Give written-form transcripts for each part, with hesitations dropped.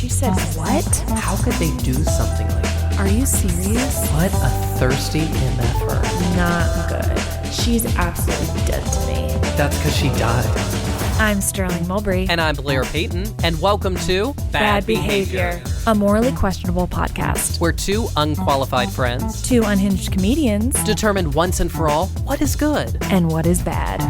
She said, what? How could they do something like that? Are you serious? What a thirsty MFer. Not good. She's absolutely dead to me. That's because she died. I'm Sterling Mulberry. And I'm Blair Payton. And welcome to Bad Behavior, a morally questionable podcast. We're two unqualified friends, Two unhinged comedians, determined once and for all what is good and what is bad.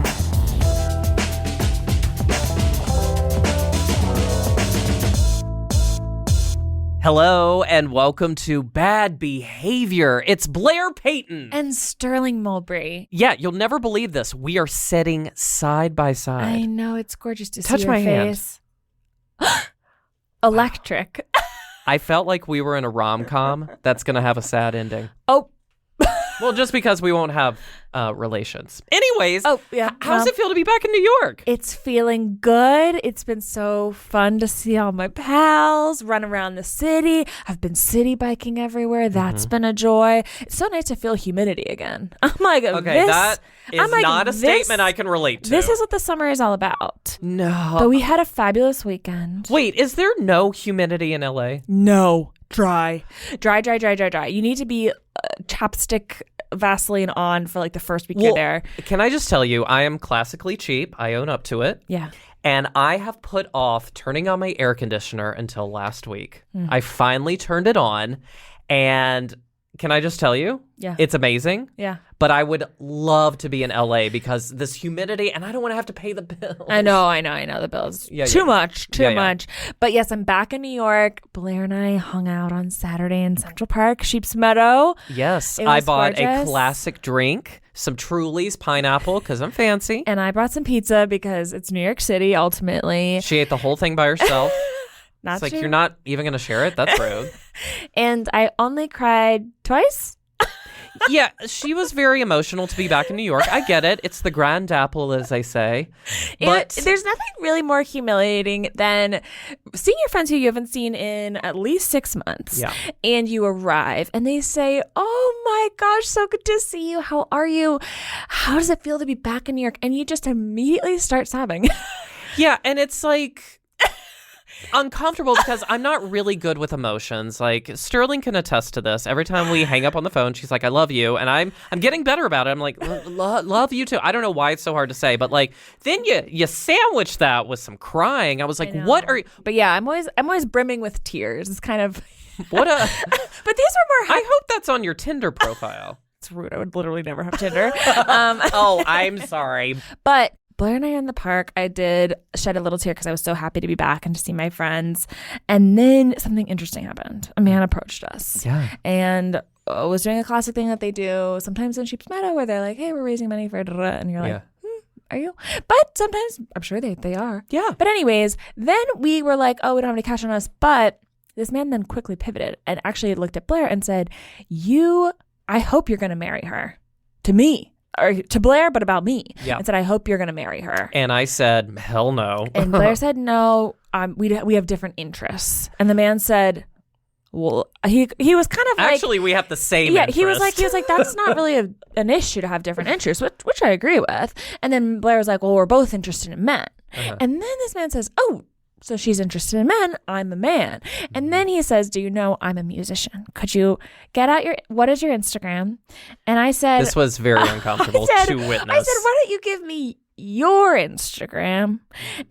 Hello and welcome to Bad Behavior. It's Blair Payton. And Sterling Mulberry. Yeah, you'll never believe this. We are sitting side by side. I know, it's gorgeous to Touch see your my hand. face. Electric. I felt like we were in a rom-com that's going to have a sad ending. Oh. Well, just because we won't have relations. Anyways, Oh, yeah. how does it feel to be back in New York? It's feeling good. It's been so fun to see all my pals run around the city. I've been city biking everywhere. That's been a joy. It's so nice to feel humidity again. I'm like, Okay, that is not a statement I can relate to. This is what the summer is all about. No. But we had a fabulous weekend. Wait, is there no humidity in LA? No. Dry. Dry. You need to be chapstick Vaseline on for like the first week you're there. Can I just tell you, I am classically cheap. I own up to it. Yeah. And I have put off turning on my air conditioner until last week. I finally turned it on. And can I just tell you? Yeah. It's amazing. Yeah. But I would love to be in LA because this humidity, and I don't want to have to pay the bills. I know. The bills. Too much. But yes, I'm back in New York. Blair and I hung out on Saturday in Central Park, Sheep's Meadow. Yes, It I was bought gorgeous. a classic drink, some Truly's pineapple because I'm fancy. And I brought some pizza because it's New York City, ultimately. She ate the whole thing by herself. Not It's like, true. you're not even going to share it? That's rude. And I only cried twice. Yeah, she was very emotional to be back in New York. I get it. It's the grand apple, as they say. But There's nothing really more humiliating than seeing your friends who you haven't seen in at least 6 months. Yeah. And you arrive and they say, oh my gosh, so good to see you. How are you? How does it feel to be back in New York? And you just immediately start sobbing. yeah, and it's like uncomfortable because I'm not really good with emotions. Like Sterling can attest to this. Every time we hang up on the phone, she's like, "I love you," and I'm getting better about it. I'm like, "Love you too." I don't know why it's so hard to say, but like then you sandwich that with some crying. I was like, "What are you?" But yeah, I'm always brimming with tears. It's kind of What a. But these are more. I hope that's on your Tinder profile. It's rude. I would literally never have Tinder. Oh, I'm sorry. But Blair and I are in the park. I did shed a little tear because I was so happy to be back and to see my friends. And then something interesting happened. A man approached us. Yeah. And was doing a classic thing that they do sometimes in Sheep's Meadow where they're like, hey, we're raising money for da, da, da. And you're like, are you? But sometimes, I'm sure they are. Yeah. But anyways, then we were like, oh, we don't have any cash on us. But this man then quickly pivoted and actually looked at Blair and said, I hope you're going to marry her. To me. Or to Blair, but about me. Yeah. And said, I hope you're going to marry her. And I said, hell no. And Blair said, no, we have different interests. And the man said, well, he was kind of like. Actually, we have the same Yeah, interest. he was like, that's not really an issue to have different interests, which I agree with. And then Blair was like, well, we're both interested in men. Uh-huh. And then this man says, oh, so she's interested in men. I'm a man. And then he says, do you know I'm a musician? Could you get out what is your Instagram? And I said. This was very uncomfortable to witness. I said, why don't you give me your Instagram?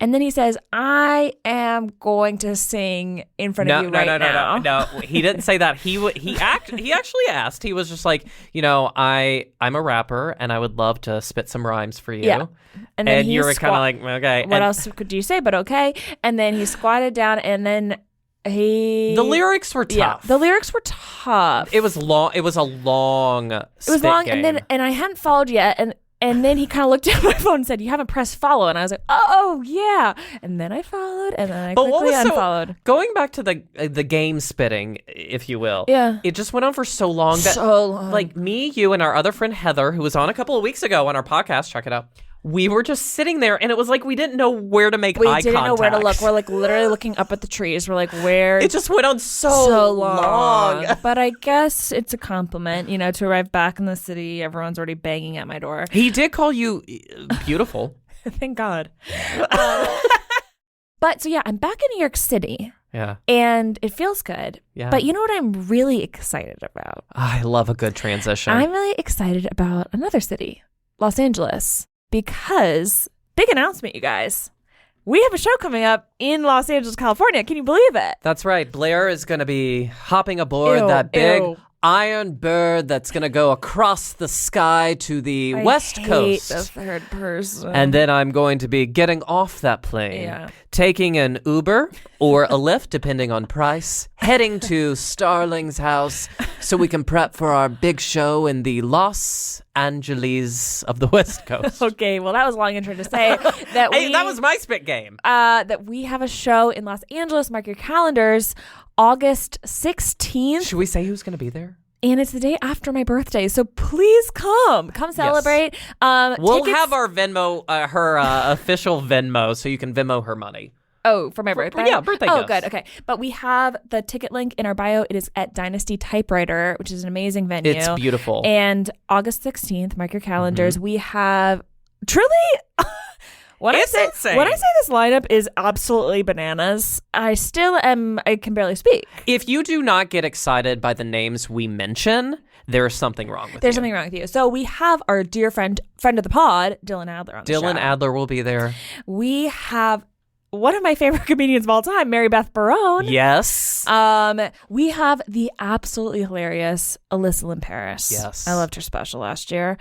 And then he says, I am going to sing in front of you right now. No, he didn't say that. He actually asked. He was just like, I'm a rapper and I would love to spit some rhymes for you. Yeah. And then you were kind of like, okay. What else could you say? But okay. And then he squatted down and then the lyrics were tough. Yeah, the lyrics were tough. It was long. It was a long. It was long, game. and I hadn't followed yet, and then he kind of looked at my phone and said, "You haven't pressed follow," and I was like, "Oh yeah." And then I followed, and then I quickly unfollowed. Going back to the game spitting, if you will. Yeah. It just went on for so long that like me, you, and our other friend Heather, who was on a couple of weeks ago on our podcast, check it out. We were just sitting there, and it was like we didn't know where to make eye contact. We didn't know where to look. We're like literally looking up at the trees. We're like, where? It just went on so long. But I guess it's a compliment, to arrive back in the city. Everyone's already banging at my door. He did call you beautiful. Thank God. But so yeah, I'm back in New York City. Yeah. And it feels good. Yeah. But you know what I'm really excited about? I love a good transition. I'm really excited about another city, Los Angeles, because big announcement, you guys. We have a show coming up in Los Angeles, California. Can you believe it? That's right. Blair is going to be hopping aboard that big iron bird that's going to go across the sky to the West Coast. The third person. And then I'm going to be getting off that plane, taking an Uber or a Lyft, depending on price, heading to Starling's house so we can prep for our big show in the Los Angeles of the West Coast. Okay, well, that was a long intro to say that that was my spit game. That we have a show in Los Angeles. Mark your calendars. August 16th. Should we say who's going to be there? And it's the day after my birthday, so please come celebrate. Yes. We'll have our Venmo, her official Venmo, so you can Venmo her money. Oh, for my birthday? Yeah, birthday Oh, gifts. good. Okay. But we have the ticket link in our bio. It is at Dynasty Typewriter, which is an amazing venue. It's beautiful. And August 16th, mark your calendars, we have truly... When I say this lineup is absolutely bananas, I can barely speak. If you do not get excited by the names we mention, there is something wrong with you. There's something wrong with you. So we have our dear friend of the pod, Dylan Adler, on the show. Dylan Adler will be there. We have one of my favorite comedians of all time, Mary Beth Barone. Yes. We have the absolutely hilarious Alyssa Lynn Paris. Yes. I loved her special last year.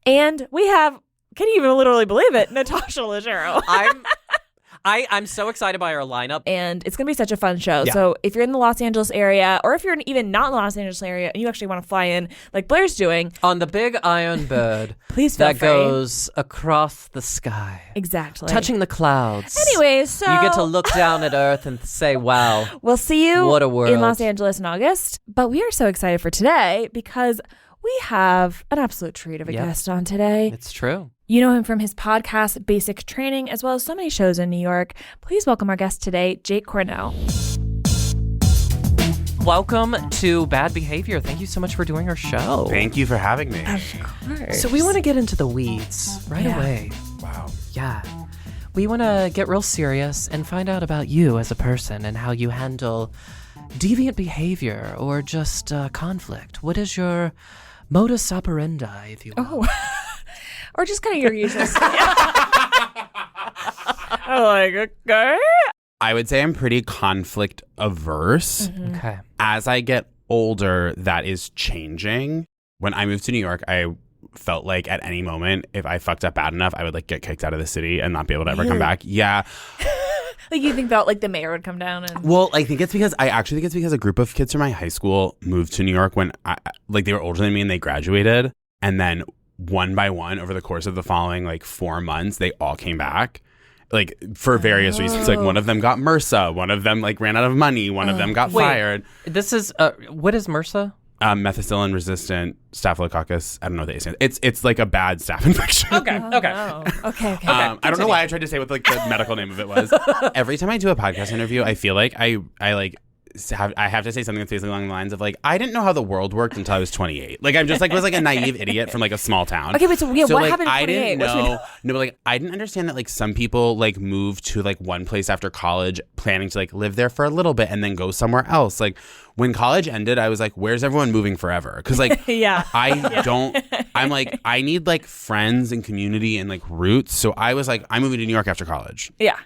And we have... Can you even literally believe it? Natasha Leggero. I'm so excited by our lineup. And it's going to be such a fun show. Yeah. So if you're in the Los Angeles area, or if you're even not in the Los Angeles area and you actually want to fly in like Blair's doing. On the big iron bird please feel that free. Goes across the sky. Exactly. Touching the clouds. Anyways, so... You get to look down at Earth and say, wow. We'll see you what a world. In Los Angeles in August. But we are so excited for today because we have an absolute treat of a guest on today. It's true. You know him from his podcast, Basic Training, as well as so many shows in New York. Please welcome our guest today, Jake Cornell. Welcome to Bad Behavior. Thank you so much for doing our show. Thank you for having me. Of course. So we want to get into the weeds right away. Wow. Yeah. We want to get real serious and find out about you as a person and how you handle deviant behavior or just conflict. What is your modus operandi, if you will? Oh. Or just kind of your usual stuff. Okay. I would say I'm pretty conflict averse. Mm-hmm. Okay. As I get older, that is changing. When I moved to New York, I felt like at any moment, if I fucked up bad enough, I would like get kicked out of the city and not be able to ever come back. Yeah. Like you think that like the mayor would come down and... Well, I think it's because a group of kids from my high school moved to New York when they were older than me and they graduated. And then one by one over the course of the following like 4 months, they all came back. Like for various reasons. Like one of them got MRSA, one of them like ran out of money, one of them got fired. This is what is MRSA? Methicillin resistant staphylococcus. I don't know what they say. It's like a bad staph infection. Okay. No. Okay. I don't know why I tried to say what like the medical name of it was. Every time I do a podcast interview, I feel like I have to say something that's basically along the lines of like, I didn't know how the world worked until I was 28. Like I'm just like was like a naive idiot from like a small town. Okay, but so what like, happened at 28? I didn't know. No, but like I didn't understand that like some people like move to like one place after college, planning to like live there for a little bit and then go somewhere else. Like when college ended, I was like, where's everyone moving forever? Because like I'm like I need like friends and community and like roots. So I was like, I'm moving to New York after college. Yeah.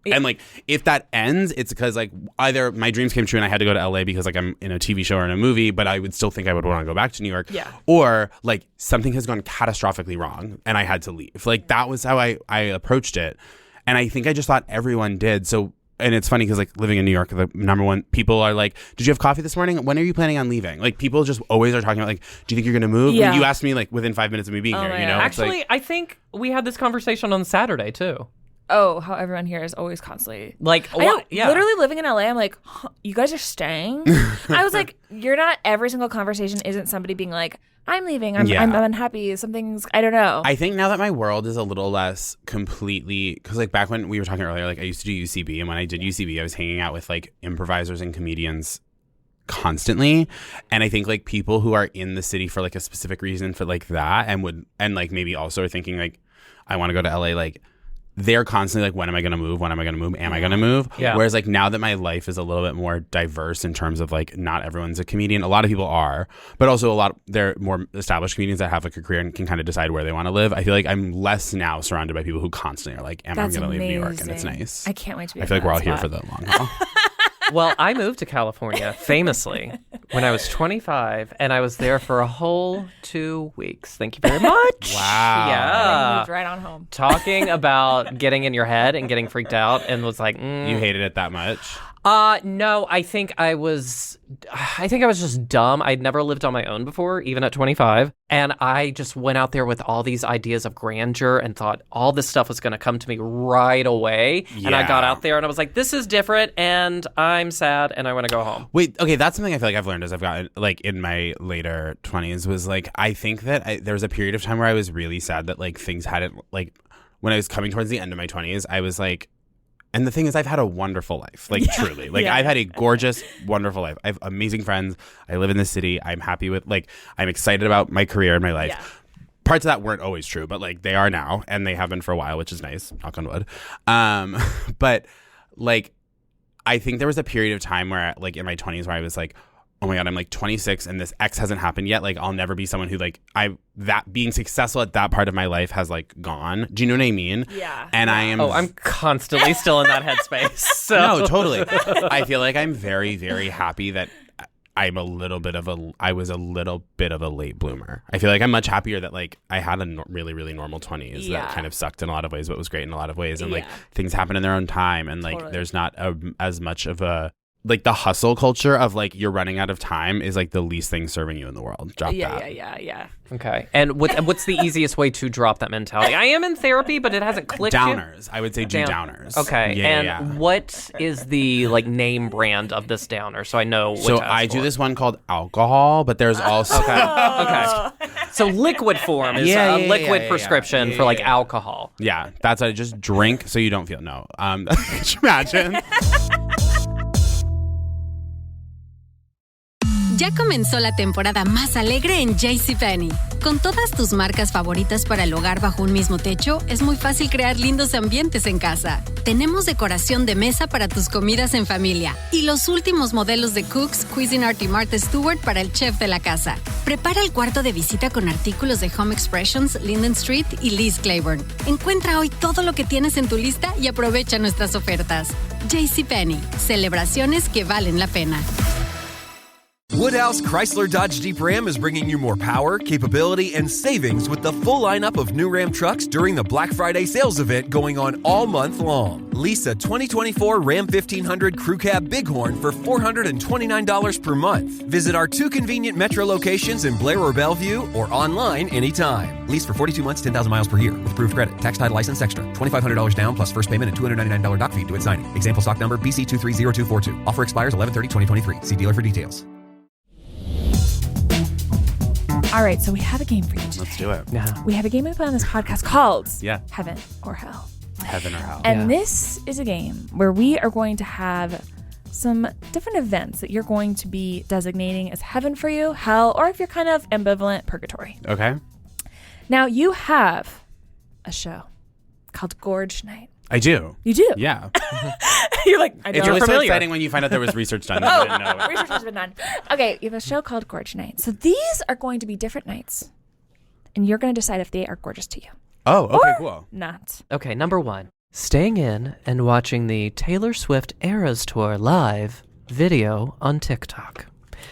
And like if that ends, it's because like either my dreams came true and I had to go to LA because like I'm in a TV show or in a movie, but I would still think I would want to go back to New York. Yeah. Or like something has gone catastrophically wrong and I had to leave. Like that was how I approached it. And I think I just thought everyone did. So, and it's funny because like living in New York, the number one, people are like, did you have coffee this morning? When are you planning on leaving? Like people just always are talking about like, do you think you're going to move? Yeah. I mean, you asked me like within 5 minutes of me being here, you know? It's Actually, like, I think we had this conversation on Saturday too. Oh, how everyone here is always constantly like, literally living in LA. I'm like, you guys are staying. I was like, you're not. Every single conversation isn't somebody being like, I'm leaving. I'm unhappy. Something's. I don't know. I think now that my world is a little less completely, because like back when we were talking earlier, like I used to do UCB, and when I did UCB, I was hanging out with like improvisers and comedians constantly, and I think like people who are in the city for like a specific reason for like that, and like maybe also are thinking like, I want to go to LA, like they're constantly like, when am I going to move? When am I going to move? Am I going to move? Yeah. Whereas like now that my life is a little bit more diverse in terms of like not everyone's a comedian. A lot of people are, but also they're more established comedians that have like a career and can kind of decide where they want to live. I feel like I'm less now surrounded by people who constantly are like, am I going to leave New York? And it's nice. I can't wait to be I feel like we're all here spot. for the long haul. Well, I moved to California famously when I was 25, and I was there for a whole 2 weeks. Thank you very much. Wow. And then you Yeah. moved right on home. Talking about getting in your head and getting freaked out, and was like, You hated it that much? no, I think I was just dumb. I'd never lived on my own before, even at 25. And I just went out there with all these ideas of grandeur and thought all this stuff was going to come to me right away. And I got Yeah. out there and I was like, this is different and I'm sad and I want to go home. Wait, okay, that's something I feel like I've learned as I've gotten like in my later 20s was like, I think that there was a period of time where I was really sad that like things hadn't, like when I was coming towards the end of my 20s, I was like, and the thing is, I've had a wonderful life, like truly. Like I've had a gorgeous, wonderful life. I have amazing friends. I live in the city. I'm happy with, like, I'm excited about my career and my life. Yeah. Parts of that weren't always true, but like they are now, and they have been for a while, which is nice. Knock on wood. But like, I think there was a period of time where, like, in my 20s, where I was like, oh my God, I'm like 26 and this X hasn't happened yet. Like, I'll never be someone who like that being successful at that part of my life has like gone. Do you know what I mean? Yeah. And I am. Oh, I'm constantly still in that headspace. So. No, totally. I feel like I'm very, very happy that I was a little bit of a late bloomer. I feel like I'm much happier that like I had a really, really normal 20s that kind of sucked in a lot of ways, but was great in a lot of ways. And like things happen in their own time. And like there's not as much of a, like the hustle culture of like you're running out of time is like the least thing serving you in the world. Drop that. Yeah. Okay. And what's the easiest way to drop that mentality? I am in therapy, but it hasn't clicked yet. Downers. I would say do downers. Okay. Yeah, and what is the like name brand of this downer so I know what So to ask I do for? this one called alcohol, but there's also Okay. So liquid form is a liquid prescription for like alcohol. Yeah, that's what I just drink so you don't feel could you imagine? Ya comenzó la temporada más alegre en JCPenney. Con todas tus marcas favoritas para el hogar bajo un mismo techo, es muy fácil crear lindos ambientes en casa. Tenemos decoración de mesa para tus comidas en familia y los últimos modelos de Cooks, Cuisinart y Martha Stewart para el chef de la casa. Prepara el cuarto de visita con artículos de Home Expressions, Linden Street y Liz Claiborne. Encuentra hoy todo lo que tienes en tu lista y aprovecha nuestras ofertas. JCPenney, celebraciones que valen la pena. Woodhouse Chrysler Dodge Jeep Ram is bringing you more power, capability, and savings with the full lineup of new Ram trucks during the Black Friday sales event going on all month long. Lease a 2024 Ram 1500 Crew Cab Bighorn for $429 per month. Visit our 2 convenient Metro locations in Blair or Bellevue or online anytime. Lease for 42 months, 10,000 miles per year with approved credit. Tax, title, license extra. $2,500 down plus first payment and $299 doc fee to its signing. Example stock number BC230242. Offer expires 11/30/2023. See dealer for details. All right, so we have a game for you today. Let's do it. Yeah. We have a game we play on this podcast called Yeah. Heaven or Hell. Heaven or hell. And this is a game where we are going to have some different events that you're going to be designating as heaven for you, hell, or if you're kind of ambivalent, purgatory. Okay. Now, you have a show called Gorge Night. I do. You do? Yeah. You're like, I It's don't. really so familiar. exciting when you find out there was research done. I didn't know. Research has been done. Okay, you have a show called Gorge Night. So these are going to be different nights. And you're going to decide if they are gorgeous to you. Oh, okay, Or cool. not. Okay, number 1. Staying in and watching the Taylor Swift Eras Tour live video on TikTok.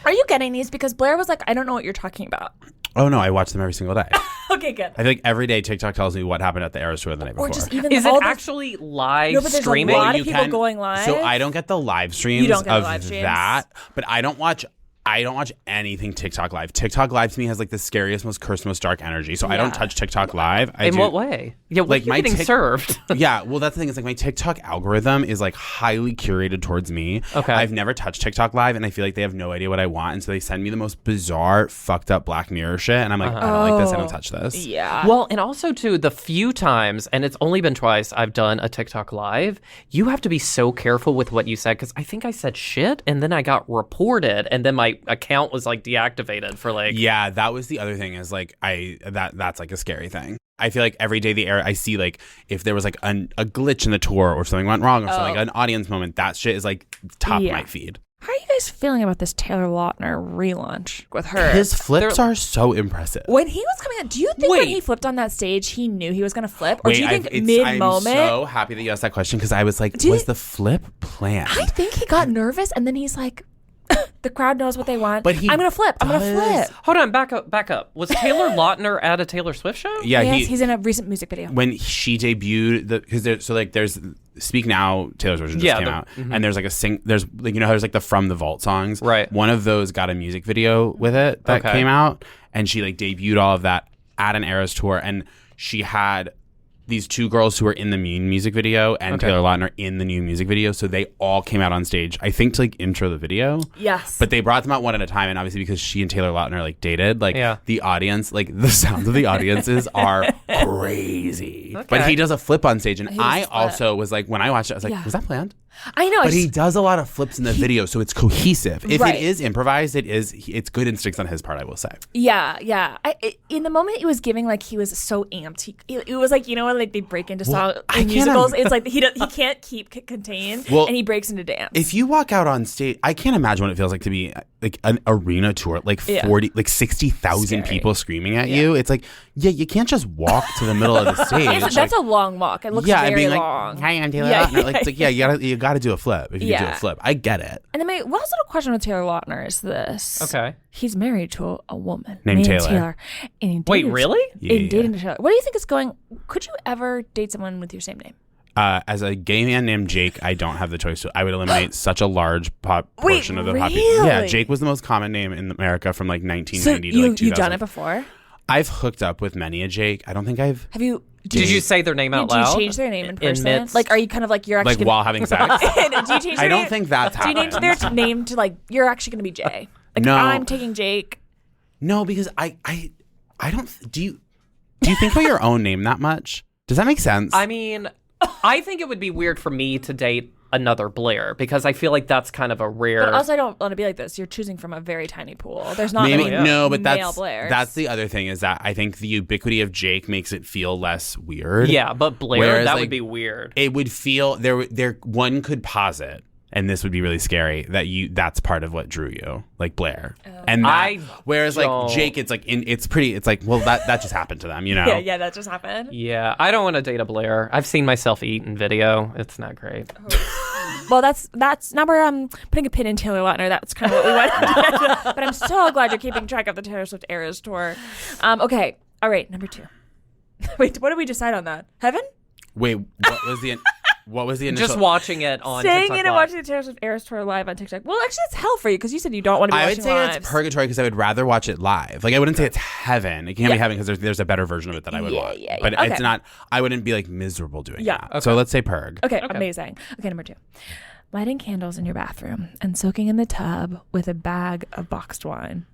Are you getting these? Because Blair was like, I don't know what you're talking about. Oh no, I watch them every single day. Okay, good. I feel like every day TikTok tells me what happened at the Eras Tour the night before. Or just even Is all it the- actually live No, but there's streaming? a lot of You people can- going live. So I don't get the live streams You don't get the of live streams. that, but I don't watch anything TikTok live. TikTok live to me has like the scariest, most cursed, most dark energy. So I don't touch TikTok live. In what way? Yeah, Like like my getting served. Yeah, well, that's the thing. Is like my TikTok algorithm is like highly curated towards me. Okay. I've never touched TikTok live, and I feel like they have no idea what I want, and so they send me the most bizarre, fucked up Black Mirror shit, and I'm like, I don't like this. I don't touch this. Yeah. Well, and also too, the few times, and it's only been twice I've done a TikTok live, you have to be so careful with what you said, because I think I said shit, and then I got reported, and then my account was like deactivated for like... Yeah, that was the other thing. Is like that's like a scary thing. I feel like every day I see like if there was like a glitch in the tour or something went wrong or something, like an audience moment, that shit is like top of my feed. How are you guys feeling about this Taylor Lautner relaunch with her? His flips are so impressive. When he was coming out, do you think when he flipped on that stage, he knew he was going to flip? Or do you think mid-moment? I'm so happy that you asked that question because I was like, was the flip planned? I think he got nervous and then he's like, the crowd knows what they want. But I'm going to flip. I'm going to flip. Hold on, back up. Was Taylor Lautner at a Taylor Swift show? Yeah, yes, he's in a recent music video. When she debuted, because there's Speak Now, Taylor's version just came out, and there's like there's like there's like the From the Vault songs. Right. One of those got a music video with it that came out, and she like debuted all of that at an Eras tour, and she had these two girls who were in the Mean music video and Taylor Lautner in the new music video, so they all came out on stage, I think, to like intro the video. Yes. But they brought them out one at a time, and obviously because she and Taylor Lautner like dated, like the audience, like the sounds of the audiences are crazy. Okay. But he does a flip on stage, and I also was like, when I watched it, I was like, was that planned? I know. But he does a lot of flips in the video, so it's cohesive. If Right. it is improvised, it's good instincts on his part, I will say. Yeah. In the moment, it was giving like he was so amped. It was like, when like they break into song in musicals. It's like he can't keep contained, and he breaks into dance. If you walk out on stage, I can't imagine what it feels like to be like an arena tour, like 60,000 people screaming at you. It's like, you can't just walk to the middle of the stage. That's a long walk. It looks very being long. Like, hi, I'm Taylor Lautner. Like, it's like, you got to do a flip if you do a flip. I get it. And then my last little question with Taylor Lautner is this. Okay. He's married to a woman named Taylor. And he Wait, dated- really? And dating Taylor. What do you think is going? Could you ever date someone with your same name? As a gay man named Jake, I don't have the choice. I would eliminate such a large portion of the population. Yeah, Jake was the most common name in America from like 1990 to like 2000. You've done it before? I've hooked up with many a Jake. I don't think I've. Have you? Did you say their name out loud? Do you change their name in person? Midst- Like, are you kind of like you're actually Like while having sex? do you change? I don't think that's Do you happened. change their name to like you're actually going to be Jay? Like, No. I'm taking Jake. No, because I don't. Do you think about your own name that much? Does that make sense? I mean, I think it would be weird for me to date another Blair because I feel like that's kind of a rare. But also, I don't want to be like this. You're choosing from a very tiny pool. There's not Maybe many no, but male Blairs. that's the other thing is that I think the ubiquity of Jake makes it feel less weird. Yeah, but Blair, Whereas, that like, would be weird. It would feel there. One could posit, and this would be really scary, that's part of what drew you, like Blair. And that, whereas like Jake, it's like it's like, well, that just happened to them, Yeah, that just happened. Yeah, I don't want to date a Blair. I've seen myself eat in video. It's not great. Well, that's now we're putting a pin in Taylor Lautner. That's kind of what we wanted. But I'm so glad you're keeping track of the Taylor Swift Eras tour. Okay, all right, number 2. Wait, what did we decide on that? Heaven? Wait, what was the initial? Just watching it on Staying TikTok in and Live. watching the Taylor Swift Eras tour live on TikTok. Well, actually, it's hell for you because you said you don't want to be I watching would say lives. it's purgatory because I would rather watch it live. Like I wouldn't say it's heaven. It can't be heaven because there's a better version of it that I would watch. Yeah. But Okay. it's not. I wouldn't be like miserable doing that. Okay. So let's say purg. Okay, amazing. Okay, number 2. Lighting candles in your bathroom and soaking in the tub with a bag of boxed wine.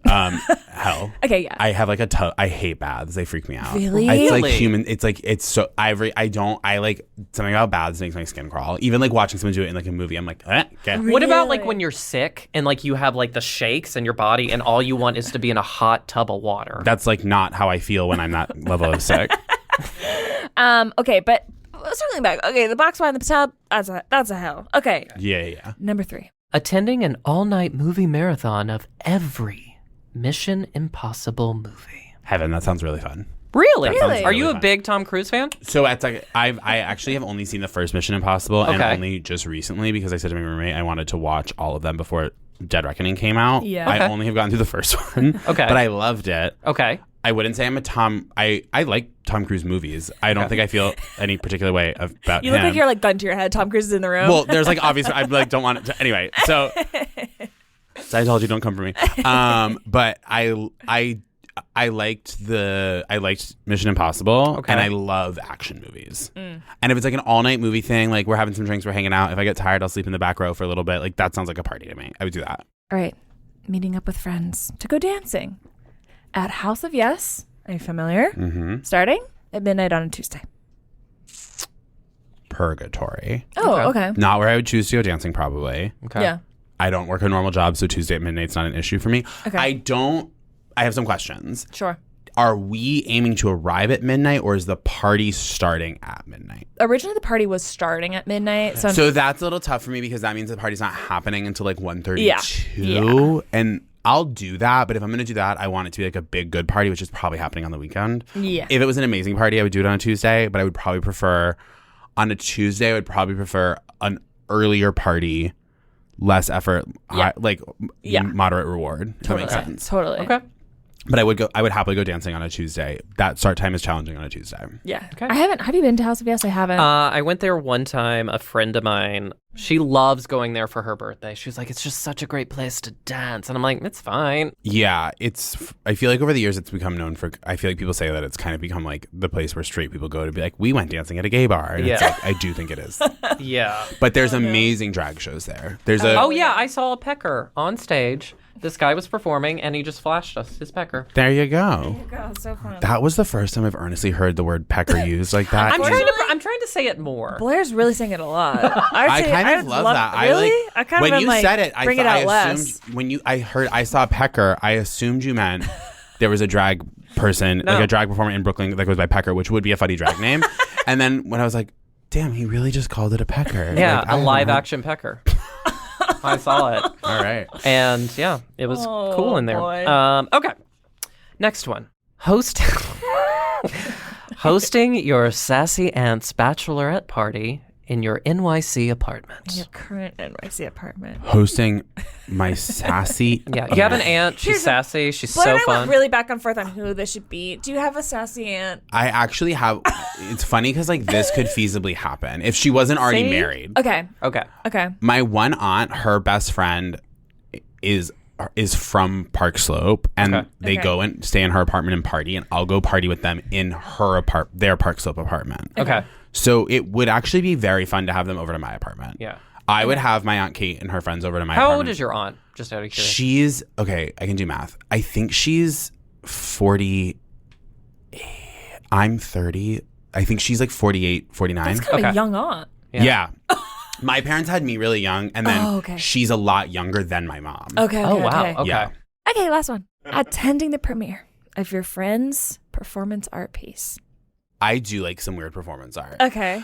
Hell. Okay, yeah. I have like a tub. I hate baths. They freak me out. Really? It's like Really? human. It's like it's so. I like something about baths makes my skin crawl. Even like watching someone do it in like a movie, I'm like, okay. What about like Really? when you're sick and like you have like the shakes in your body and all you want is to be in a hot tub of water? That's like not how I feel when I'm that level of sick. Okay, but circling back. Okay, the box wine in the tub, that's a hell. Okay. Yeah. Number 3. Attending an all-night movie marathon of every Mission Impossible movie. Heaven. That sounds really fun. Really? That sounds Are you really a fun. big Tom Cruise fan? So it's like I actually have only seen the first Mission Impossible and Okay. only just recently because I said to my roommate I wanted to watch all of them before Dead Reckoning came out. Yeah. I Okay. only have gotten through the first one. Okay. But I loved it. Okay. I wouldn't say I'm a Tom. I like Tom Cruise movies. I don't think I feel any particular way about You him. look like you're like gun to your head. Tom Cruise is in the room. Well, there's like obviously I like don't want it to anyway. So Scientology, don't come for me. But I liked Mission Impossible, Okay. and I love action movies. And if it's like an all night movie thing, like we're having some drinks, we're hanging out. If I get tired, I'll sleep in the back row for a little bit. Like that sounds like a party to me. I would do that. All right, meeting up with friends to go dancing at House of Yes. Are you familiar? Mm-hmm. Starting at midnight on a Tuesday. Purgatory. Oh, okay. Not where I would choose to go dancing, probably. Okay. Yeah. I don't work a normal job, so Tuesday at midnight's not an issue for me. Okay. I have some questions. Sure. are we aiming to arrive at midnight, or is the party starting at midnight? Originally, the party was starting at midnight. So that's a little tough for me because that means the party's not happening until like 1:32. Yeah. And I'll do that, but if I'm going to do that, I want it to be like a big, good party, which is probably happening on the weekend. Yeah. If it was an amazing party, I would do it on a Tuesday, but I would probably prefer, on a Tuesday, I would probably prefer an earlier party, less effort, moderate reward. If that makes sense. Totally. Okay. But I would happily go dancing on a Tuesday. That start time is challenging on a Tuesday. Yeah. Okay. Have you been to House of Yes? I haven't. I went there one time. A friend of mine, she loves going there for her birthday. She was like, it's just such a great place to dance. And I'm like, it's fine. Yeah, I feel like over the years it's become known for, I feel like people say that it's kind of become like the place where straight people go to be like, we went dancing at a gay bar. And it's like, I do think it is. Yeah. But there's amazing drag shows there. Oh, yeah. I saw a pecker on stage. This guy was performing, and he just flashed us his pecker. There you go. So fun. That was the first time I've earnestly heard the word pecker used like that. I'm trying to say it more. Blair's really saying it a lot. I kind of love that. Really? I kind of when you like, said it, bring it out less. When I saw pecker, I assumed you meant there was a drag person, like a drag performer in Brooklyn that goes by Pecker, which would be a funny drag name. And then when I was like, damn, he really just called it a pecker. Yeah, like, a live action pecker. I saw it. All right. And yeah, it was cool in there. Boy. Okay. Next one. Hosting your sassy aunt's bachelorette party in your NYC apartment. Your current NYC apartment. Hosting my sassy. Yeah, you have an aunt. She's sassy. She's Blair so and I fun. went really back and forth on who this should be. Do you have a sassy aunt? I actually have. It's funny because like this could feasibly happen if she wasn't already See? married. Okay. Okay. My one aunt, her best friend is from Park Slope, and they go and stay in her apartment and party, and I'll go party with them in their Park Slope apartment. Okay. So it would actually be very fun to have them over to my apartment. Yeah. I would have my Aunt Kate and her friends over to my How apartment. old is your aunt? Just out of curiosity. She's, okay, I can do math. I think she's 40. I'm 30. I think she's like 48, 49. That's kind of a young aunt. Yeah. My parents had me really young, and then she's a lot younger than my mom. Okay. Oh, wow. Okay. Yeah. Okay, last one. Attending the premiere of your friend's performance art piece. I do like some weird performance art. Okay.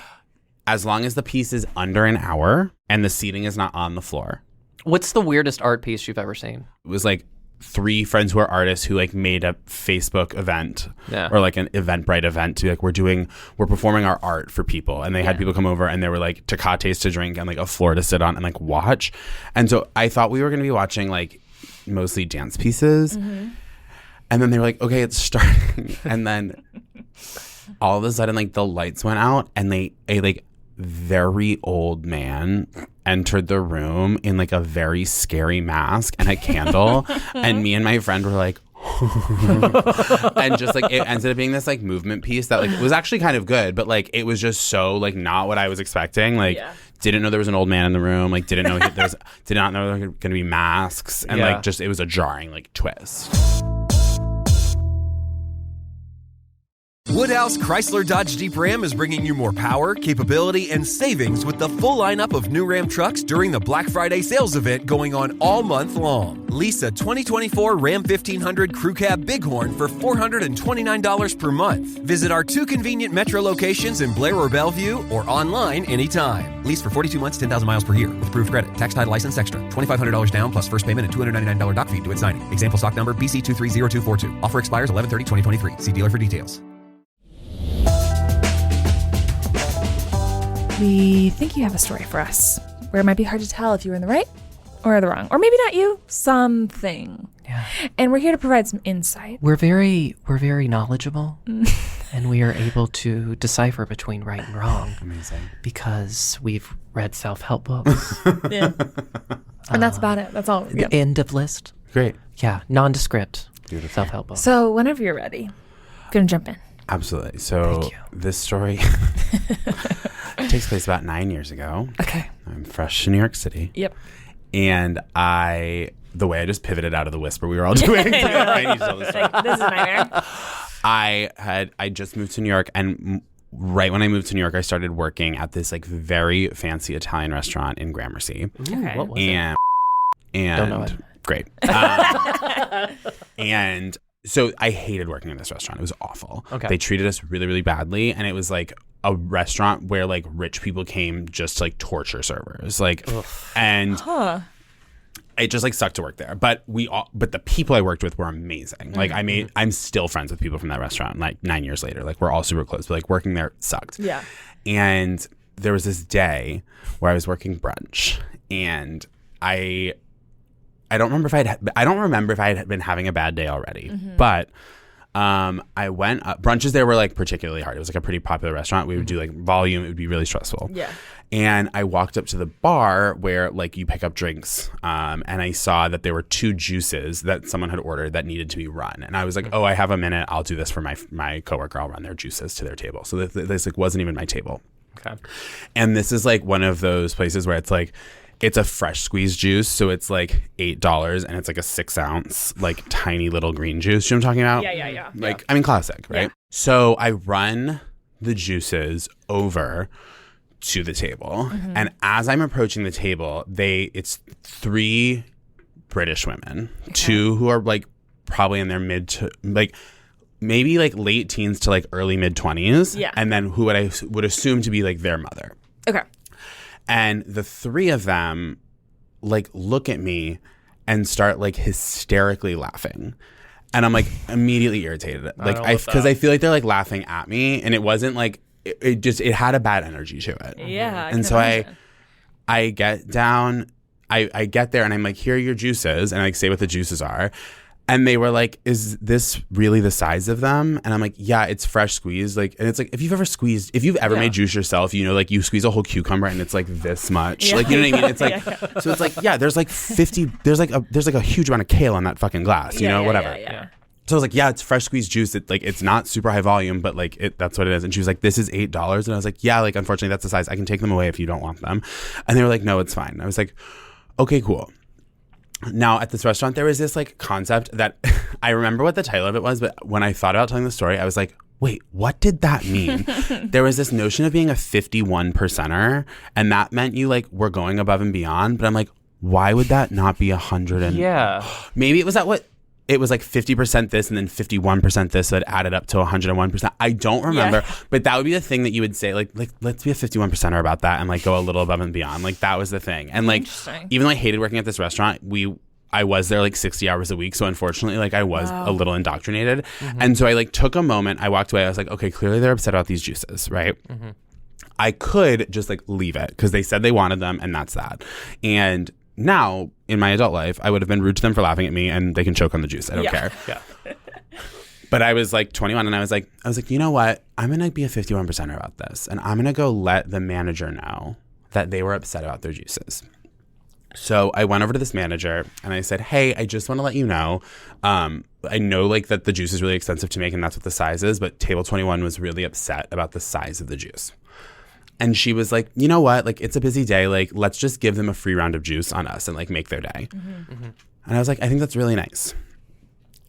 As long as the piece is under an hour and the seating is not on the floor. What's the weirdest art piece you've ever seen? It was like 3 friends who are artists who like made a Facebook event or like an Eventbrite event to be like, we're performing our art for people. And they had people come over and there were like tecates to drink and like a floor to sit on and like watch. And so I thought we were going to be watching like mostly dance pieces. Mm-hmm. And then they were like, okay, it's starting. And then all of a sudden like the lights went out and a like very old man entered the room in like a very scary mask and a candle. And me and my friend were like, and just like it ended up being this like movement piece that like was actually kind of good, but like it was just so like not what I was expecting. Like didn't know there was an old man in the room, like did not know there were gonna be masks, and like just it was a jarring like twist. Woodhouse Chrysler Dodge Jeep Ram is bringing you more power, capability, and savings with the full lineup of new Ram trucks during the Black Friday sales event going on all month long. Lease a 2024 Ram 1500 Crew Cab Bighorn for $429 per month. Visit our 2 convenient Metro locations in Blair or Bellevue or online anytime. Lease for 42 months, 10,000 miles per year with approved credit. Tax, title, license extra. $2,500 down plus first payment and $299 doc fee due at signing. Example stock number BC230242. Offer expires 11/30/2023. See dealer for details. We think you have a story for us where it might be hard to tell if you were in the right or the wrong, or maybe not you, something. Yeah. And we're here to provide some insight. We're very knowledgeable, and we are able to decipher between right and wrong. Amazing. Because we've read self-help books. Yeah. And that's about it. That's all. The end of list. Great. Yeah, nondescript. Beautiful. Self-help books. So whenever you're ready, gonna jump in. Absolutely. So Thank you. this story takes place about 9 years ago. Okay. I'm fresh to New York City. Yep. And the way I just pivoted out of the whisper we were all doing. I need to tell this story. This is a nightmare. I just moved to New York, and right when I moved to New York, I started working at this like very fancy Italian restaurant in Gramercy. Okay. What was it? And Don't know it. great. And So I hated working in this restaurant. It was awful. Okay. They treated us really, really badly. And it was like a restaurant where like rich people came just to like torture servers. Like, and it just like sucked to work there. But the people I worked with were amazing. Like I'm still friends with people from that restaurant like 9 years later. Like we're all super close. But like working there sucked. Yeah. And there was this day where I was working brunch and I don't remember if I had been having a bad day already, but I went up. Brunches there were like particularly hard. It was like a pretty popular restaurant. We would do like volume. It would be really stressful. Yeah. And I walked up to the bar where like you pick up drinks, and I saw that there were 2 juices that someone had ordered that needed to be run. And I was like, oh, I have a minute. I'll do this for my coworker. I'll run their juices to their table. So this like wasn't even my table. Okay. And this is like one of those places where it's like, it's a fresh squeezed juice, so it's like $8, and it's like a 6-ounce, like tiny little green juice. You know what I'm talking about? Yeah. Like, I mean, classic, right? Yeah. So I run the juices over to the table, and as I'm approaching the table, it's 3 British women, 2 who are like probably in their mid to like maybe like late teens to like early mid 20s, and then who I would assume to be like their mother. Okay. And the 3 of them like look at me and start like hysterically laughing. And I'm like immediately irritated. Like because I feel like they're like laughing at me, and it wasn't like it had a bad energy to it. Yeah. And so I get down, I get there and I'm like, here are your juices, and I like say what the juices are. And they were like, is this really the size of them? And I'm like, yeah, it's fresh squeezed. Like, and it's like, if you've ever made juice yourself, you know, like you squeeze a whole cucumber and it's like this much. Like, you know what I mean? It's like, so it's like, yeah, there's like 50, there's like a huge amount of kale in that fucking glass, you know, whatever. Yeah. So I was like, yeah, it's fresh squeezed juice. It like, it's not super high volume, but like that's what it is. And she was like, this is $8. And I was like, yeah, like, unfortunately that's the size. I can take them away if you don't want them. And they were like, no, it's fine. And I was like, okay, cool. Now, at this restaurant, there was this like concept that I remember what the title of it was, but when I thought about telling the story, I was like, wait, what did that mean? There was this notion of being a 51%er, and that meant you like were going above and beyond. But I'm like, why would that not be 100? And maybe it was it was like 50% this and then 51% this, so it added up to 101%. I don't remember, but that would be the thing that you would say, like let's be a 51%er about that and like go a little above and beyond. Like that was the thing. And like, even though I hated working at this restaurant, I was there like 60 hours a week. So unfortunately, like I was a little indoctrinated. And so I like took a moment, I walked away. I was like, okay, clearly they're upset about these juices, right? I could just like leave it because they said they wanted them, and that's that. And now, in my adult life, I would have been rude to them for laughing at me, and they can choke on the juice. I don't care. Yeah. But I was like 21, and I was like, you know what? I'm going to be a 51%er about this, and I'm going to go let the manager know that they were upset about their juices. So I went over to this manager, and I said, hey, I just want to let you know, I know like that the juice is really expensive to make, and that's what the size is, but Table 21 was really upset about the size of the juice. And she was like, you know what? Like, it's a busy day. Like, let's just give them a free round of juice on us and like make their day. And I was like, I think that's really nice.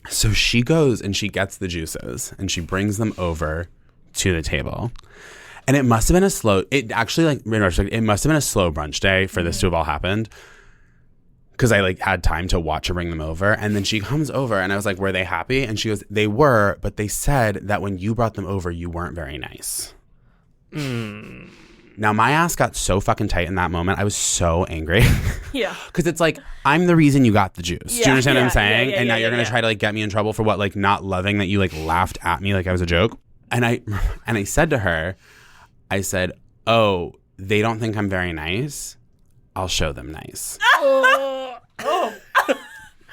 So she goes and she gets the juices and she brings them over to the table. And it must have been it actually like, in retrospect, it must have been a slow brunch day for this to have all happened. Because I like had time to watch her bring them over. And then she comes over and I was like, were they happy? And she goes, they were, but they said that when you brought them over, you weren't very nice. Now, my ass got so fucking tight in that moment. I was so angry. Yeah. Because it's like, I'm the reason you got the juice. Do you understand what I'm saying? And now you're going to try to like get me in trouble for what? Like not loving that you like laughed at me like I was a joke. And I said to her, I said, oh, they don't think I'm very nice. I'll show them nice.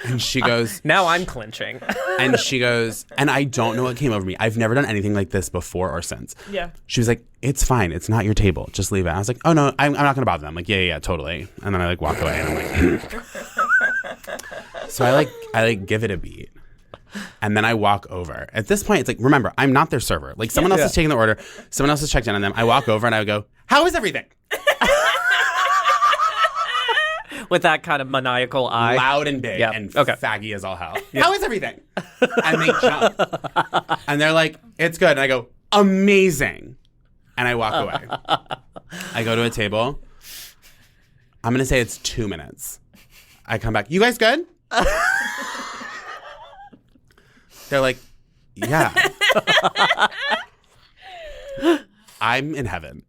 And she goes, now I'm clenching. And she goes, and I don't know what came over me. I've never done anything like this before or since. Yeah. She was like, it's fine. It's not your table. Just leave it. I was like, oh no, I'm not going to bother them. Like, yeah, totally. And then I like walk away and I'm like, so I like give it a beat. And then I walk over. At this point, it's like, remember, I'm not their server. Like someone else is taking the order. Someone else has checked in on them. I walk over and I would go, how is everything? With that kind of maniacal eye. Loud and big and faggy as all hell. How is everything? And they jump. And they're like, it's good. And I go, amazing. And I walk away. I go to a table. I'm going to say it's 2 minutes. I come back. You guys good? They're like, yeah. I'm in heaven.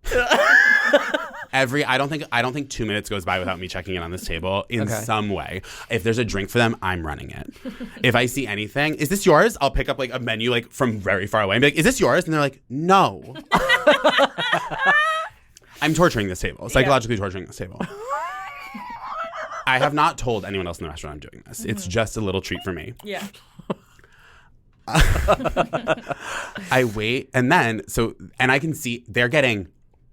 I don't think 2 minutes goes by without me checking in on this table in some way. If there's a drink for them, I'm running it. If I see anything, is this yours? I'll pick up like a menu like from very far away and be like, is this yours? And they're like, no. I'm torturing this table, psychologically torturing this table. I have not told anyone else in the restaurant I'm doing this. It's just a little treat for me. Yeah. I wait, and then and I can see they're getting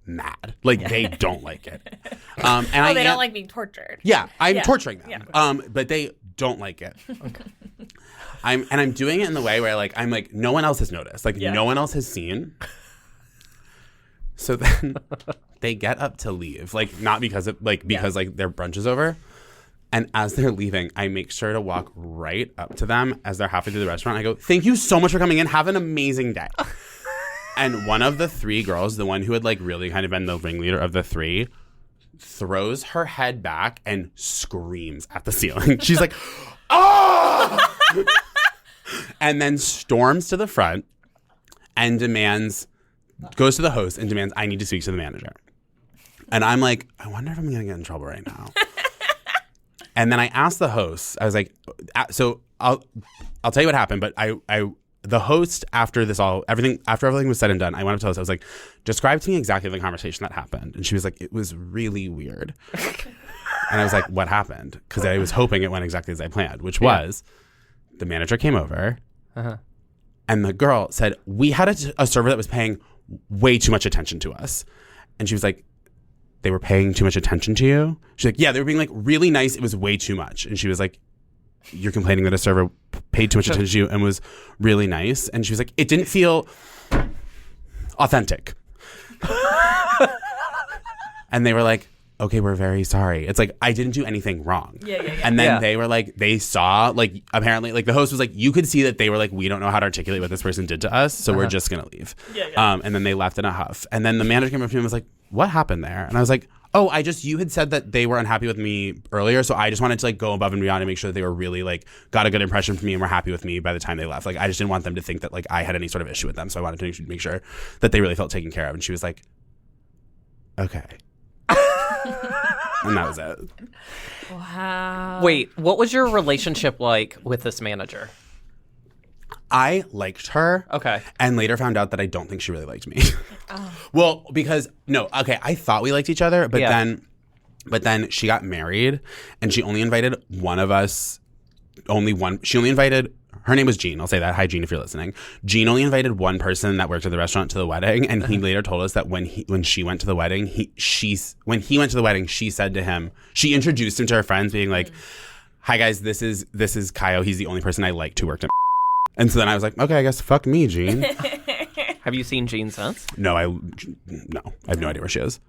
mad. Like they don't like it. And they don't like being tortured. Yeah, I'm torturing them. Yeah. But they don't like it. Okay. I'm doing it in the way where like I'm like no one else has noticed. Like no one else has seen. So then they get up to leave, like not because of like their brunch is over. And as they're leaving, I make sure to walk right up to them as they're halfway through the restaurant. I go, "Thank you so much for coming in. Have an amazing day." And one of the three girls, the one who had like really kind of been the ringleader of the three, throws her head back and screams at the ceiling. She's like, "Oh!" And then storms to the front and goes to the host and demands, "I need to speak to the manager." And I'm like, I wonder if I'm going to get in trouble right now. And then I asked the host, I was like, so I'll tell you what happened, but the host after everything was said and done, I went up to the host, I was like, describe to me exactly the conversation that happened. And she was like, it was really weird. And I was like, what happened? Because I was hoping it went exactly as I planned, which was the manager came over and the girl said, we had a server that was paying way too much attention to us. And she was like, they were paying too much attention to you? She's like, yeah, they were being like really nice. It was way too much. And she was like, you're complaining that a server paid too much attention to you and was really nice? And she was like, it didn't feel authentic. And they were like, okay, we're very sorry. It's like, I didn't do anything wrong. Yeah. And then they were like, they saw, like, apparently, like, the host was like, you could see that they were like, we don't know how to articulate what this person did to us, so we're just going to leave. And then they left in a huff. And then the manager came up to me and was like, what happened there? And I was like, oh, you had said that they were unhappy with me earlier, so I just wanted to, like, go above and beyond and make sure that they were really, like, got a good impression from me and were happy with me by the time they left. Like, I just didn't want them to think that, like, I had any sort of issue with them, so I wanted to make sure that they really felt taken care of. And she was like, okay. And that was it. Wow. Wait, what was your relationship like with this manager? I liked her. Okay. And later found out that I don't think she really liked me. Well, because I thought we liked each other, but then she got married and she only invited one of us. She only invited, her name was Jean. I'll say that. Hi, Jean, if you're listening. Jean only invited one person that worked at the restaurant to the wedding, and he later told us that when she went to the wedding, when he went to the wedding, she said to him, she introduced him to her friends, being like, "Hi guys, this is Kyle. He's the only person I like to work at." And so then I was like, okay, I guess fuck me, Jean. Have you seen Jean since? No, I have no idea where she is.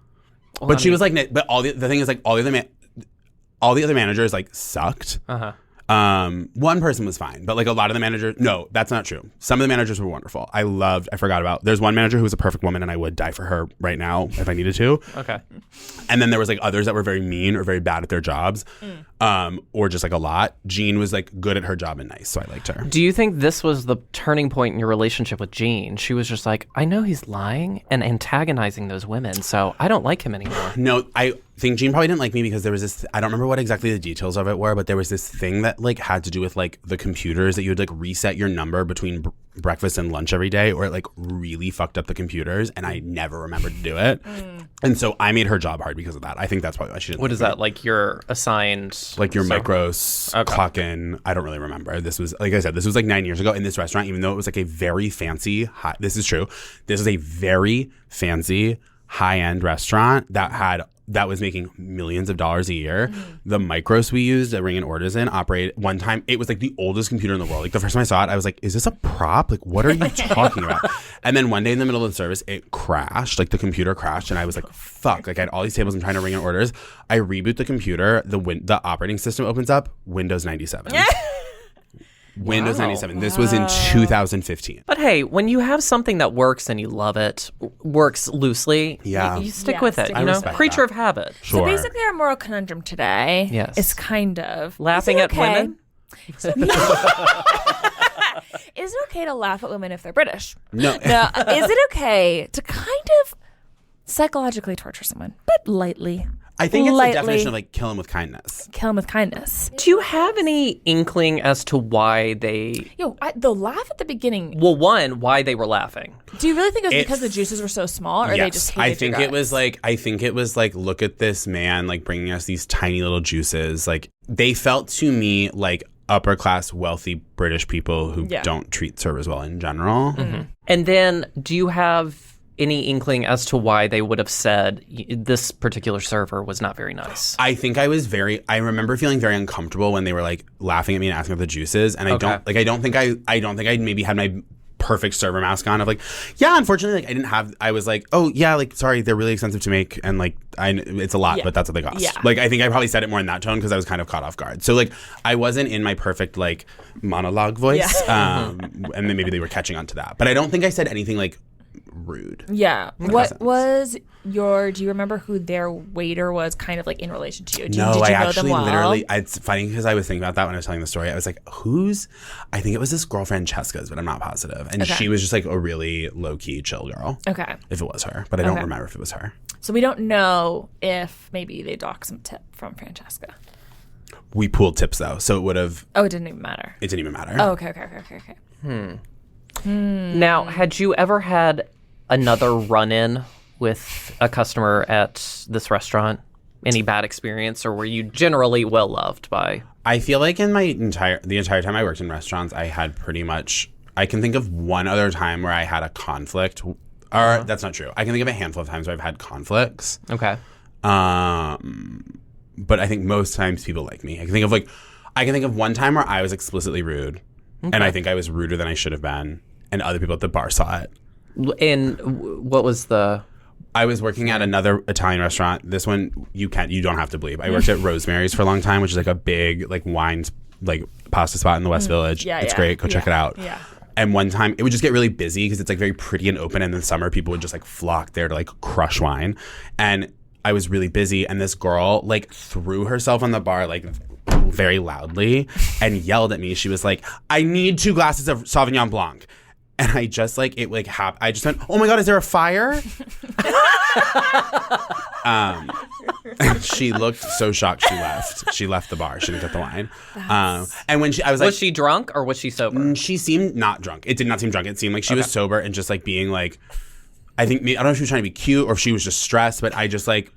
Well, but she was like, but the thing is, like, all the other managers like sucked. One person was fine, but like a lot of the managers, no, that's not true. Some of the managers were wonderful. There's one manager who was a perfect woman and I would die for her right now if I needed to. Okay. And then there was like others that were very mean or very bad at their jobs, or just like a lot. Jean was like good at her job and nice, so I liked her. Do you think this was the turning point in your relationship with Jean? She was just like, I know he's lying and antagonizing those women, so I don't like him anymore. No, I think Jean probably didn't like me because there was this, I don't remember what exactly the details of it were, but there was this thing that like had to do with like the computers that you would like reset your number between breakfast and lunch every day, or it like really fucked up the computers and I never remembered to do it. And so I made her job hard because of that. I think that's probably why she didn't. What is that? Like your assigned, like your micros, clock in. I don't really remember. This was, like I said, this was like 9 years ago in this restaurant, even though it was like a very fancy this is true. This is a very fancy high-end restaurant that was making millions of dollars a year. The micros we used at ringing orders in operated one time. It was like the oldest computer in the world. Like the first time I saw it, I was like, is this a prop? Like, what are you talking about? And then one day in the middle of the service, it crashed. Like the computer crashed and I was like, fuck. Like I had all these tables. I'm trying to ring in orders. I reboot the computer. The operating system opens up. Windows 97. Windows 97. This was in 2015. But hey, when you have something that works and you love it, works loosely, you stick with it. You know, creature of habit. Sure. So basically, our moral conundrum today is kind of laughing at women. Is it okay to laugh at women if they're British? No. Is it okay to kind of psychologically torture someone, but lightly? I think it's lightly. the definition of like kill him with kindness. Kill them with kindness. Do you have any inkling as to why they? The laugh at the beginning. Well, one, why they were laughing. Do you really think it was It's- because the juices were so small, or they just hated I think your it was guts? like, look at this man, like bringing us these tiny little juices. Like they felt to me like upper class, wealthy British people who don't treat servers well in general. Mm-hmm. And then, do you have any inkling as to why they would have said this particular server was not very nice? I think I remember feeling very uncomfortable when they were like laughing at me and asking about the juices. And I don't think I maybe had my perfect server mask on of like, yeah, unfortunately, like I was like, oh yeah, like, sorry, they're really expensive to make. And like, it's a lot, but that's what they cost. Yeah. Like, I think I probably said it more in that tone because I was kind of caught off guard. So like, I wasn't in my perfect like monologue voice. And then maybe they were catching on to that. But I don't think I said anything like rude. Yeah. What was do you remember who their waiter was kind of like in relation to you? Did you I know actually them well? literally, it's funny because I was thinking about that when I was telling the story. I was like, I think it was this girl Francesca's, but I'm not positive. And she was just like a really low-key chill girl. Okay. If it was her, but I don't remember if it was her. So we don't know if maybe they docked some tip from Francesca. We pooled tips though, so it would have. Oh, it didn't even matter. It didn't even matter. Oh, okay. Now, had you ever had another run-in with a customer at this restaurant? Any bad experience, or were you generally well loved by? I feel like in the entire time I worked in restaurants, I had pretty much. I can think of one other time where I had a conflict. Or that's not true. I can think of a handful of times where I've had conflicts. Okay. But I think most times people like me. I can think of one time where I was explicitly rude, and I think I was ruder than I should have been, and other people at the bar saw it. And what was the? I was working at another Italian restaurant. This one you don't have to believe. I worked at Rosemary's for a long time, which is like a big like wine like pasta spot in the West Village. Yeah, it's great. Go check it out. Yeah. And one time it would just get really busy because it's like very pretty and open, and in the summer people would just like flock there to like crush wine. And I was really busy, and this girl like threw herself on the bar like very loudly and yelled at me. She was like, "I need 2 glasses of Sauvignon Blanc." And I just like it like I just went, "Oh my God, is there a fire?" She looked so shocked. She left the bar. She didn't get the wine. And when I was like, was she drunk or was she sober? She seemed not drunk. It did not seem drunk. It seemed like she was sober and just like being like, I don't know if she was trying to be cute or if she was just stressed. But I was like,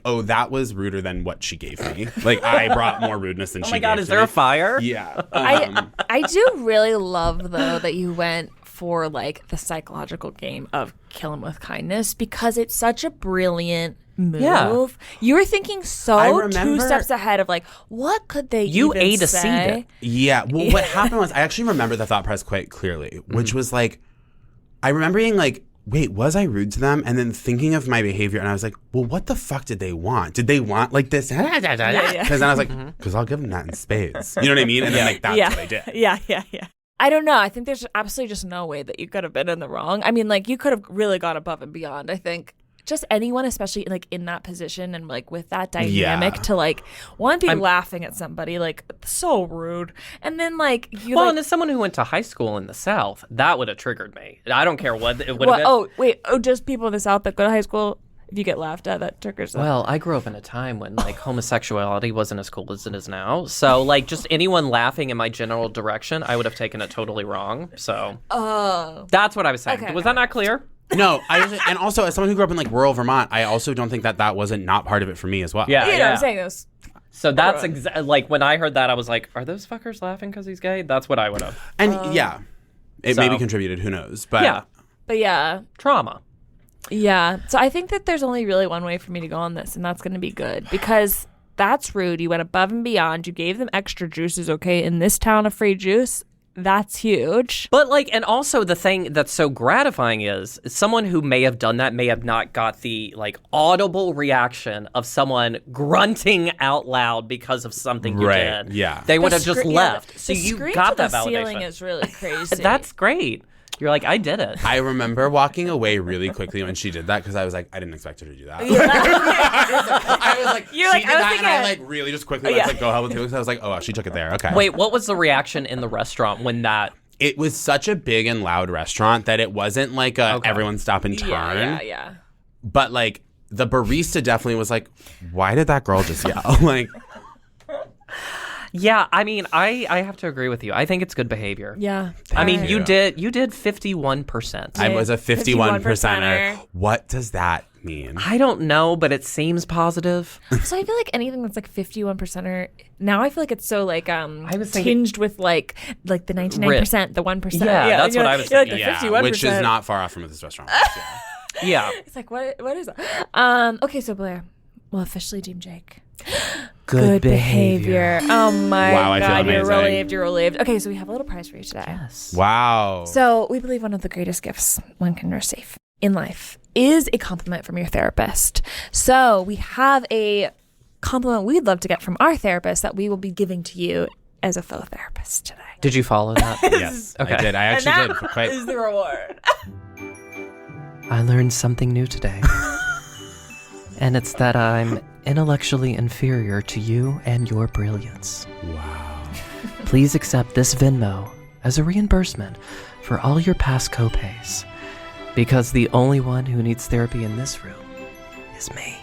oh, that was ruder than what she gave me. Like I brought more rudeness than she gave. Oh my God, is there a fire? Yeah. I do really love though that you went for like the psychological game of kill him with kindness because it's such a brilliant move. Yeah. You were thinking I 2 remember- steps ahead of like what could they You even A to say? C'd it. Yeah. Well, what happened was I actually remember the thought process quite clearly, which was like, I remember being like, wait, was I rude to them? And then thinking of my behavior, and I was like, well, what the fuck did they want? Did they want like this? Because then I was like, because I'll give them that in spades. You know what I mean? And then like that's what I did. Yeah. I don't know. I think there's absolutely just no way that you could have been in the wrong. I mean, like you could have really gone above and beyond. I think just anyone, especially like in that position and like with that dynamic, to like be laughing at somebody like so rude, and then like you. Well, like, and as someone who went to high school in the South, that would have triggered me. I don't care what it would have been. Just people in the South that go to high school. If you get laughed at, that triggers them. Well, I grew up in a time when like homosexuality wasn't as cool as it is now. So like just anyone laughing in my general direction, I would have taken it totally wrong. So that's what I was saying. Okay, Was that not clear? No, and also as someone who grew up in like rural Vermont, I also don't think that wasn't not part of it for me as well. Yeah, you know what I'm saying? Those. So that's like when I heard that, I was like, "Are those fuckers laughing because he's gay?" That's what I would have. And it maybe contributed. Who knows? But yeah, trauma. Yeah. So I think that there's only really one way for me to go on this, and that's going to be good because that's rude. You went above and beyond. You gave them extra juices, okay? In this town of free juice, that's huge. But like, and also the thing that's so gratifying is someone who may have done that may have not got the like audible reaction of someone grunting out loud because of something you did. Yeah. They would have just left. So the you scream got to that the validation. ceiling is really crazy. That's great. You're like, I did it. I remember walking away really quickly when she did that because I was like, I didn't expect her to do that. I was like, You're she like, did I was that, thinking- and I like really just quickly went to go help with you. I was like, oh, she took it there. Okay. Wait, what was the reaction in the restaurant when that? It was such a big and loud restaurant that it wasn't like everyone stop and turn. Yeah. But like the barista definitely was like, why did that girl just yell? Like, Yeah, I mean, I have to agree with you. I think it's good behavior. Yeah. I mean, you. you did 51%. I was a 51%er. 51%er. What does that mean? I don't know, but it seems positive. So I feel like anything that's like 51%er, now I feel like it's so like was thinking- tinged with like the 99%, the 1%. Yeah, that's what I was you're like thinking. the 51%. Which is not far off from this restaurant. Yeah. It's like what is that? Okay, so Blair, we'll officially deem Jake Good behavior. Oh my Wow, I feel God, you're amazing. relieved. Okay, so we have a little prize for you today. Yes. Wow. So we believe one of the greatest gifts one can receive in life is a compliment from your therapist. So we have a compliment we'd love to get from our therapist that we will be giving to you as a faux therapist today. Did you follow that? Yes, Okay. I did. I actually did. Quite. Is the reward. I learned something new today. And it's that I'm intellectually inferior to you and your brilliance. Wow. Please accept this Venmo as a reimbursement for all your past copays. Because the only one who needs therapy in this room is me.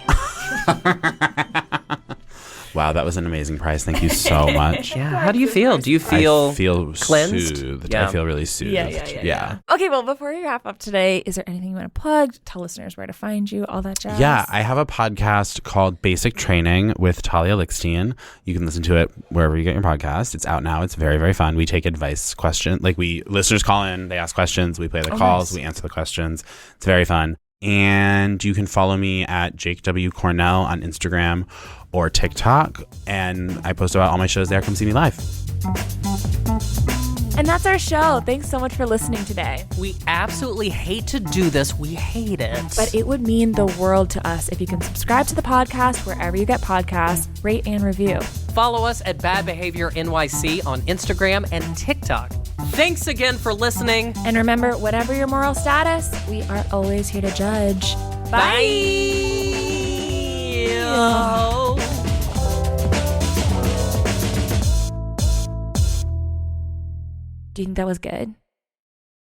Wow, that was an amazing prize. Thank you so much. Yeah. How do you feel? Do you I feel cleansed? soothed. Yeah. I feel really soothed. Yeah. Okay, well, before we wrap up today, is there anything you want to plug? Tell listeners where to find you, all that jazz. Yeah, I have a podcast called Basic Training with Talia Lickstein. You can listen to it wherever you get your podcast. It's out now. It's very, very fun. We take advice questions. Like listeners call in, they ask questions, we play the calls, nice. we answer the questions. It's very fun. And you can follow me at Jake W. Cornell on Instagram or TikTok. And I post about all my shows there. Come see me live. And that's our show. Thanks so much for listening today. We absolutely hate to do this. We hate it. But it would mean the world to us if you can subscribe to the podcast wherever you get podcasts, rate and review. Follow us at Bad Behavior NYC on Instagram and TikTok. Thanks again for listening. And remember, whatever your moral status, we are always here to judge. Bye. Do you think that was good?